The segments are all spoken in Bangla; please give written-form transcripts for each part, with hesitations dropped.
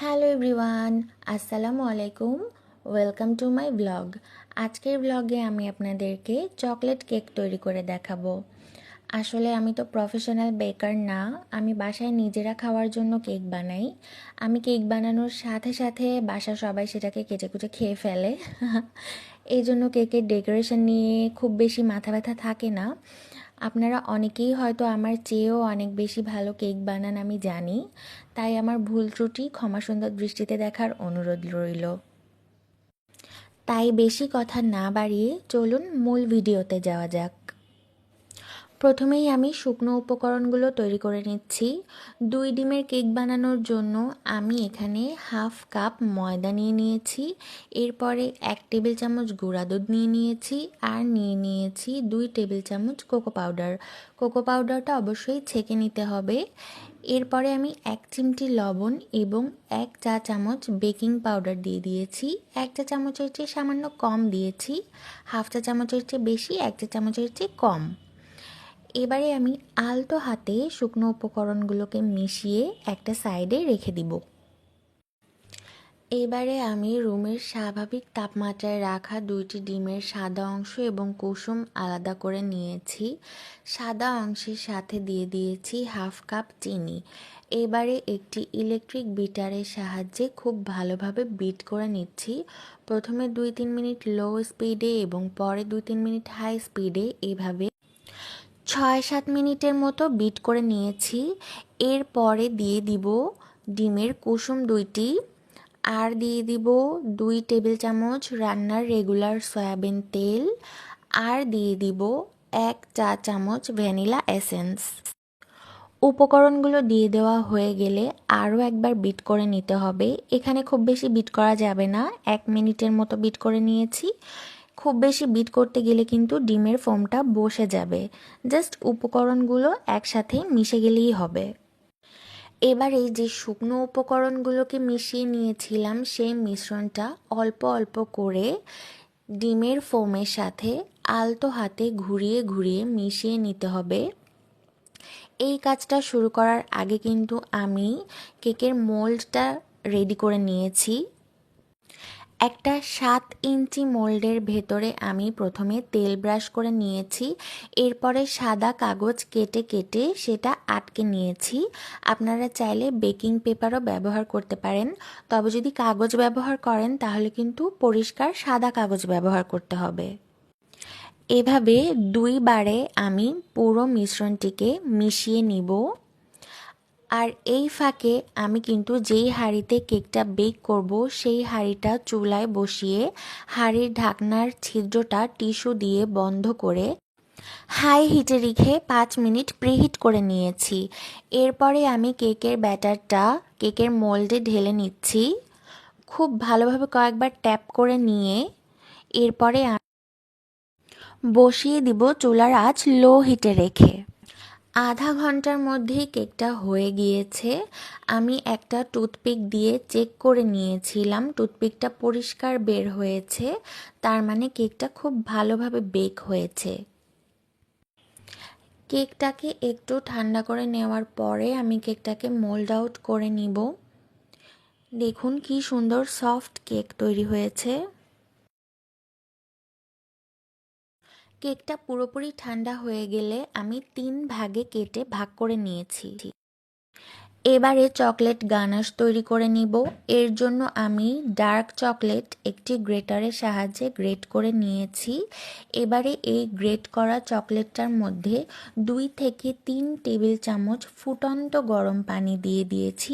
হ্যালো এভরিওয়ান, আসসালামু আলাইকুম। Welcome to my blog. আজকের ব্লগে আমি আপনাদেরকে চকলেট কেক তৈরি করে দেখাবো। আসলে আমি তো প্রফেশনাল বেকার না, আমি বাসায় নিজেরা খাওয়ার জন্য কেক বানাই। আমি কেক বানানোর সাথে সাথে বাসার সবাই সেটাকে কেটে কুটে খেয়ে ফেলে। এই জন্য কেকের ডেকোরেশন নিয়ে খুব বেশি মাথা ব্যথা থাকে না। আপনারা অনেকেই হয়তো আমার চেয়েও অনেক বেশি ভালো কেক বানান আমি জানি, তাই আমার ভুল ত্রুটি ক্ষমা সুন্দর দৃষ্টিতে দেখার অনুরোধ রইল। তাই বেশি কথা না বাড়িয়ে চলুন মূল ভিডিওতে যাওয়া যাক। প্রথমেই আমি শুকনো উপকরণগুলো তৈরি করে নিচ্ছি। 2 ডিমের কেক বানানোর জন্য আমি এখানে হাফ কাপ ময়দা নিয়ে নিয়েছি, এরপরে 1 টেবিল চামচ গুঁড়া দুধ নিয়ে নিয়েছি, আর নিয়ে নিয়েছি 2 টেবিল চামচ কোকো পাউডার। কোকো পাউডারটা অবশ্যই ছেঁকে নিতে হবে। এরপরে আমি 1 চিমটি লবণ এবং 1 চা চামচ বেকিং পাউডার দিয়ে দিয়েছি। 1 চা চামচের চেয়ে সামান্য কম দিয়েছি, হাফ চা চামচের চেয়ে বেশি, 1 চা চামচের চেয়ে কম। এবারে আমি আলতো হাতে শুকনো উপকরণগুলোকে মিশিয়ে একটা সাইডে রেখে দিব। এবারে আমি রুমের স্বাভাবিক তাপমাত্রায় রাখা 2টি ডিমের সাদা অংশ এবং কুসুম আলাদা করে নিয়েছি। সাদা অংশের সাথে দিয়ে দিয়েছি হাফ কাপ চিনি। এবারে একটি ইলেকট্রিক বিটারের সাহায্যে খুব ভালোভাবে বিট করে নিচ্ছি। প্রথমে 2-3 মিনিট লো স্পিডে এবং পরে 2-3 মিনিট হাই স্পিডে, এভাবে 6-7 মিনিটের মতো বিট করে নিয়েছি। এরপরে দিয়ে দিব ডিমের কুসুম 2টি, আর দিয়ে দিব 2 টেবিল চামচ রান্নার রেগুলার সয়াবিন তেল, আর দিয়ে দিব 1 চা চামচ ভ্যানিলা এসেন্স। উপকরণগুলো দিয়ে দেওয়া হয়ে গেলে আরও একবার বিট করে নিতে হবে। এখানে খুব বেশি বিট করা যাবে না, 1 মিনিটের মতো বিট করে নিয়েছি। খুব বেশি বিট করতে গেলে কিন্তু ডিমের ফোমটা বসে যাবে। জাস্ট উপকরণগুলো একসাথে মিশে গেলেই হবে। এবারে যে শুকনো উপকরণগুলোকে মিশিয়ে নিয়েছিলাম সেই মিশ্রণটা অল্প অল্প করে ডিমের ফোমের সাথে আলতো হাতে ঘুরিয়ে ঘুরিয়ে মিশিয়ে নিতে হবে। এই কাজটা শুরু করার আগে কিন্তু আমি কেকের মোল্ডটা রেডি করে নিয়েছি। একটা 7 ইঞ্চি মোল্ডের ভেতরে আমি প্রথমে তেল ব্রাশ করে নিয়েছি, এরপরে সাদা কাগজ কেটে কেটে সেটা আটকে নিয়েছি। আপনারা চাইলে বেকিং পেপারও ব্যবহার করতে পারেন, তবে যদি কাগজ ব্যবহার করেন তাহলে কিন্তু পরিষ্কার সাদা কাগজ ব্যবহার করতে হবে। এভাবে 2 বারে আমি পুরো মিশ্রণটিকে মিশিয়ে নিব। আর এই ফাঁকে আমি কিন্তু যেই হাঁড়িতে কেকটা বেক করব সেই হাঁড়িটা চুলায় বসিয়ে হাঁড়ির ঢাকনার ছিদ্রটা টিস্যু দিয়ে বন্ধ করে হাই হিটে রেখে 5 মিনিট প্রিহিট করে নিয়েছি। এরপরে আমি কেকের ব্যাটারটা কেকের মোল্ডে ঢেলে নিচ্ছি। খুব ভালোভাবে কয়েকবার ট্যাপ করে নিয়ে এরপরে বসিয়ে দিব চুলার আঁচ লো হিটে রেখে। আধা ঘন্টার মধ্যেই কেকটা হয়ে গিয়েছে। আমি একটা টুথপিক দিয়ে চেক করে নিয়েছিলাম, টুথপিকটা পরিষ্কার বের হয়েছে, তার মানে কেকটা খুব ভালোভাবে বেক হয়েছে। কেকটাকে একটু ঠান্ডা করে নেওয়ার পরে আমি কেকটাকে মোল্ড আউট করে নিব। দেখুন কি সুন্দর সফট কেক তৈরি হয়েছে। কেকটা পুরোপুরি ঠান্ডা হয়ে গেলে আমি 3 ভাগে কেটে ভাগ করে নিয়েছি। এবারে চকলেট গানাশ তৈরি করে নিব। এর জন্য আমি ডার্ক চকলেট একটি গ্রেটারের সাহায্যে গ্রেট করে নিয়েছি। এবারে এই গ্রেট করা চকলেটটার মধ্যে 2 থেকে 3 টেবিল চামচ ফুটন্ত গরম পানি দিয়ে দিয়েছি।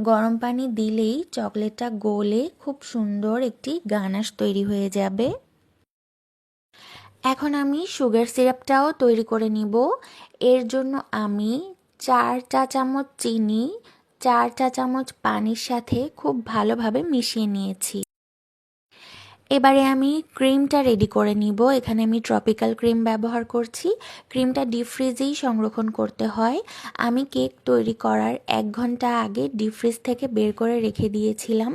গরম পানি দিলেই চকলেটটা গলে খুব সুন্দর একটি গানাশ তৈরি হয়ে যাবে। এখন আমি সুগার সিরাপটাও তৈরি করে নিব। এর জন্য আমি 4 চা চামচ চিনি 4 চা চামচ পানির সাথে খুব ভালোভাবে মিশিয়ে নিয়েছি। এবারে আমি ক্রিমটা রেডি করে নিব। এখানে আমি ট্রপিক্যাল ক্রিম ব্যবহার করছি। ক্রিমটা ডিপ ফ্রিজেই সংরক্ষণ করতে হয়। আমি কেক তৈরি করার 1 ঘন্টা আগে ডিপ ফ্রিজ থেকে বের করে রেখে দিয়েছিলাম,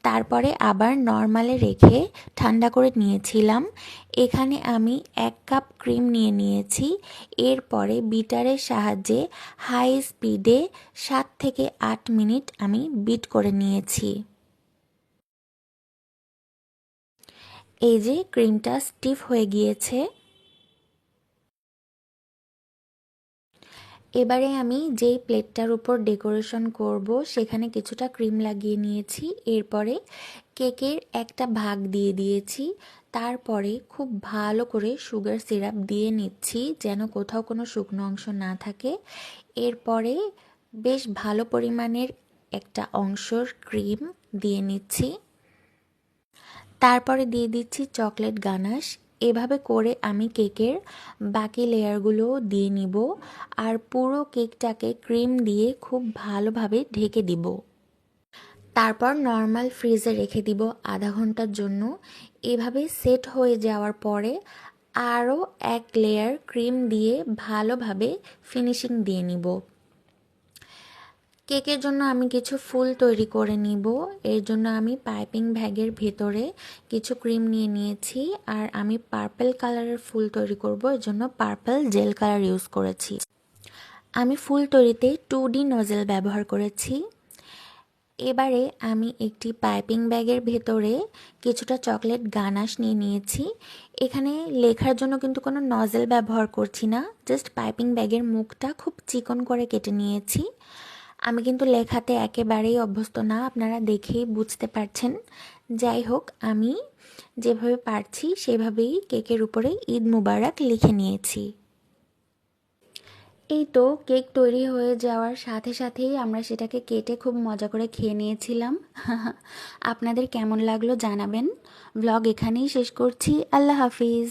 তারপরে আবার নর্মালে রেখে ঠান্ডা করে নিয়েছিলাম। এখানে আমি 1 কাপ ক্রিম নিয়ে নিয়েছি। এরপরে বিটারের সাহায্যে হাই স্পিডে 7 থেকে 8 মিনিট আমি বিট করে নিয়েছি। এই যে ক্রিমটা স্টিফ হয়ে গিয়েছে। এবারে আমি যেই প্লেটটার উপর ডেকোরেশন করব সেখানে কিছুটা ক্রিম লাগিয়ে নিয়েছি। এরপরে কেকের একটা ভাগ দিয়ে দিয়েছি। তারপরে খুব ভালো করে সুগার সিরাপ দিয়ে নিচ্ছি যেন কোথাও কোনো শুকনো অংশ না থাকে। এরপরে বেশ ভালো পরিমাণের একটা অংশর ক্রিম দিয়ে নিচ্ছি। তারপরে দিয়ে দিচ্ছি চকলেট গানাশ। এভাবে করে আমি কেকের বাকি লেয়ারগুলো দিয়ে নিব আর পুরো কেকটাকে ক্রিম দিয়ে খুব ভালোভাবে ঢেকে দিব। তারপর নর্মাল ফ্রিজে রেখে দিব আধা ঘন্টার জন্য। এভাবে সেট হয়ে যাওয়ার পরে আরও 1 লেয়ার ক্রিম দিয়ে ভালোভাবে ফিনিশিং দিয়ে নিব। কেকের জন্য আমি কিছু ফুল তৈরি করে নিব। এর জন্য আমি পাইপিং ব্যাগের ভেতরে কিছু ক্রিম নিয়ে নিয়েছি আর আমি পার্পল কালারের ফুল তৈরি করব। এর জন্য পার্পল জেল কালার ইউজ করেছি। আমি ফুল তৈরিতে 2D নজেল ব্যবহার করেছি। এবারে আমি একটি পাইপিং ব্যাগের ভেতরে কিছুটা চকলেট গানাশ নিয়ে নিয়েছি। এখানে লেখার জন্য কিন্তু কোনো নজেল ব্যবহার করছি না, জাস্ট পাইপিং ব্যাগের মুখটা খুব চিকন করে কেটে নিয়েছি। আমি কিন্তু লেখাতে একেবারেই অভ্যস্ত না, আপনারা দেখেই বুঝতে পারছেন। যাই হোক, আমি যেভাবে পারছি সেভাবেই কেকের উপরে ঈদ মুবারক লিখে নিয়েছি। এই তো কেক তৈরি হয়ে যাওয়ার সাথে সাথেই আমরা সেটাকে কেটে খুব মজা করে খেয়ে নিয়েছিলাম। আপনাদের কেমন লাগলো জানাবেন। ব্লগ এখানেই শেষ করছি। আল্লাহ হাফিজ।